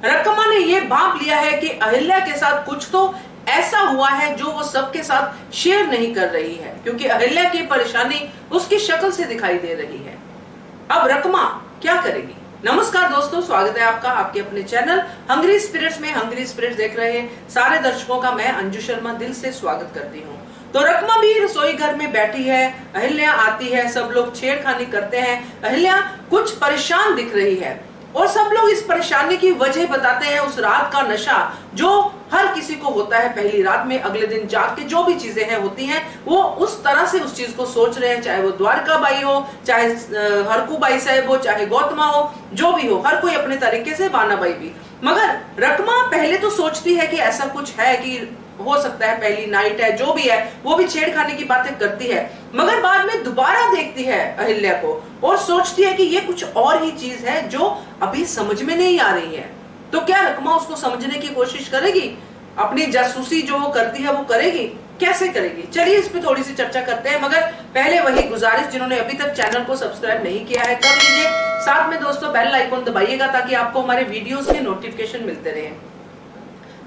रकमा ने ये भांप लिया है कि अहिल्या के साथ कुछ तो ऐसा हुआ है जो वो सबके साथ शेयर नहीं कर रही है, क्योंकि अहिल्या की परेशानी उसकी शक्ल से दिखाई दे रही है। अब रकमा क्या करेगी? नमस्कार दोस्तों, स्वागत है आपका आपके अपने चैनल हंग्री स्पिरिट्स में। हंग्री स्पिरिट्स देख रहे हैं सारे दर्शकों का मैं अंजू शर्मा दिल से स्वागत करती हूँ। तो रकमा भी रसोई घर में बैठी है, अहिल्या आती है, सब लोग छेड़खानी करते हैं। अहिल्या कुछ परेशान दिख रही है और सब लोग इस परेशानी की वजह बताते हैं उस रात का नशा जो हर किसी को होता है पहली रात में। अगले दिन जाग के जो भी चीजें हैं होती हैं वो उस तरह से उस चीज को सोच रहे हैं, चाहे वो द्वारका बाई हो, चाहे हरकू बाई साहब हो, चाहे गौतमा हो, जो भी हो, हर कोई अपने तरीके से, बाना बाई भी। मगर रकमा पहले तो सोचती है कि ऐसा कुछ है, कि हो सकता है पहली नाइट है, जो भी है, वो भी छेड़खानी की बातें करती है। मगर बाद में दोबारा देखती है अहिल्या को और सोचती है कि ये कुछ और ही चीज है जो अभी समझ में नहीं आ रही है। तो क्या रकमा उसको समझने की कोशिश करेगी? अपनी जासूसी जो वो करती है वो करेगी? कैसे करेगी? चलिए इस पे थोड़ी सी चर्चा करते हैं। मगर पहले वही गुजारिश, जिन्होंने अभी तक चैनल को सब्सक्राइब नहीं किया है कर लीजिए। साथ में दोस्तों बेल आइकन दबाइएगा ताकि आपको हमारे वीडियोस के नोटिफिकेशन मिलते रहे।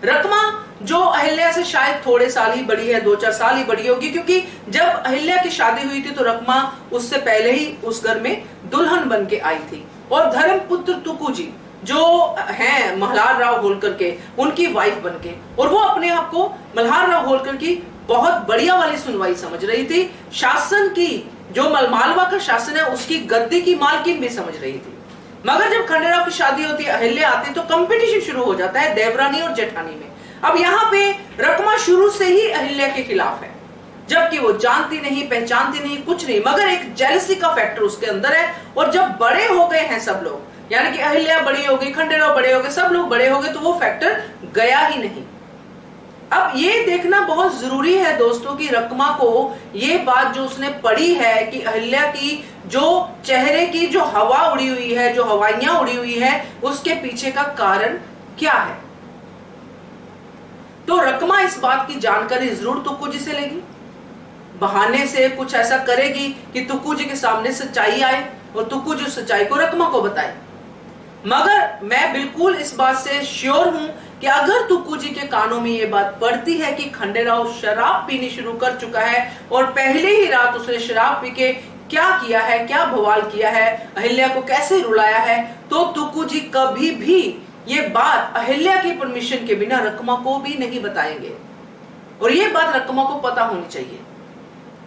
रकमा जो अहिल्या से शायद थोड़े साल ही बड़ी है, 2-4 साल ही बड़ी होगी, क्योंकि जब अहिल्या की शादी हुई थी तो रकमा उससे पहले ही उस घर में दुल्हन बन के आई थी। और धर्मपुत्र तुकू जी जो हैं मल्हार राव होलकर के, उनकी वाइफ बन के, और वो अपने आप को मल्हार राव होलकर की बहुत बढ़िया वाली सुनवाई समझ रही थी। शासन की जो मालवा का शासन है उसकी गद्दी की मालकिन भी समझ रही थी। मगर जब खंडेराव की शादी होती है, अहिल्या आती, तो कंपटीशन शुरू हो जाता है देवरानी और जेठानी में। अब यहाँ पे रकमा शुरू से ही अहिल्या के खिलाफ है, जबकि वो जानती नहीं, पहचानती नहीं, कुछ नहीं, मगर एक जेलसी का फैक्टर उसके अंदर है। और जब बड़े हो गए हैं सब लोग, यानी कि अहिल्या बड़ी हो गई, खंडेराव बड़े हो गए, सब लोग बड़े हो गए, तो वो फैक्टर गया ही नहीं। अब ये देखना बहुत जरूरी है दोस्तों कि रकमा को ये बात जो उसने पढ़ी है कि अहिल्या की जो चेहरे की जो हवा उड़ी हुई है, जो हवाइयां उड़ी हुई है, उसके पीछे का कारण क्या है। तो रकमा इस बात की जानकारी जरूर तुक्कू जी से लेगी, बहाने से कुछ ऐसा करेगी कि तुक्कू जी के सामने सच्चाई आए और तुक्कू जी उस सच्चाई को रकमा को बताए। मगर मैं बिल्कुल इस बात से श्योर हूं कि अगर तुक्कू जी के कानों में ये बात पड़ती है कि खंडेराव शराब पीनी शुरू कर चुका है और पहले ही रात उसने शराब पी के क्या किया है, क्या बवाल किया है, अहिल्या को कैसे रुलाया है, तो तुक्कू जी कभी भी ये बात अहिल्या की परमिशन के बिना रकमा को भी नहीं बताएंगे। और ये बात रकमा को पता होनी चाहिए।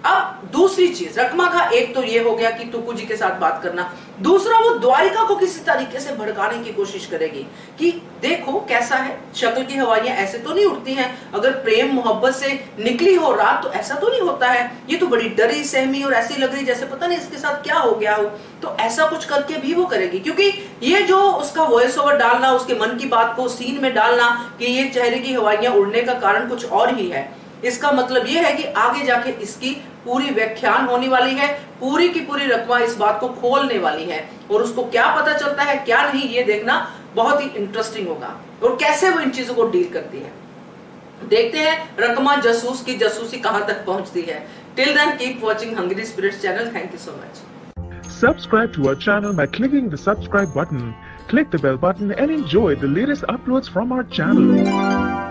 अब दूसरी चीज, रकमा का एक तो ये हो गया कि तुक्कू जी के साथ बात करना, दूसरा वो द्वारिका को किसी तरीके से भड़काने की कोशिश करेगी कि देखो कैसा है, शक्ल की हवाइयां ऐसे तो नहीं उड़ती हैं, अगर प्रेम मोहब्बत से निकली हो रात तो ऐसा तो नहीं होता है, ये तो बड़ी डरी सहमी और ऐसी लग रही जैसे पता नहीं इसके साथ क्या हो गया हो। तो ऐसा कुछ करके भी वो करेगी, क्योंकि ये जो उसका वॉइस ओवर डालना, उसके मन की बात को सीन में डालना कि ये चेहरे की हवाइयां उड़ने का कारण कुछ और ही है, इसका मतलब ये है कि आगे जाके इसकी पूरी व्याख्यान होने वाली है, पूरी की पूरी रकमा इस बात को खोलने वाली है और उसको क्या पता चलता है क्या नहीं, ये देखना बहुत ही इंटरेस्टिंग होगा और कैसे वो इन चीजों को डील करती है। देखते हैं रकमा जासूस की जासूसी कहां तक पहुंचती है। Till then keep watching Hungry Spirits channel. Thank you so much. Subscribe to our channel by clicking the subscribe button. Click the bell button and enjoy the latest uploads from our channel.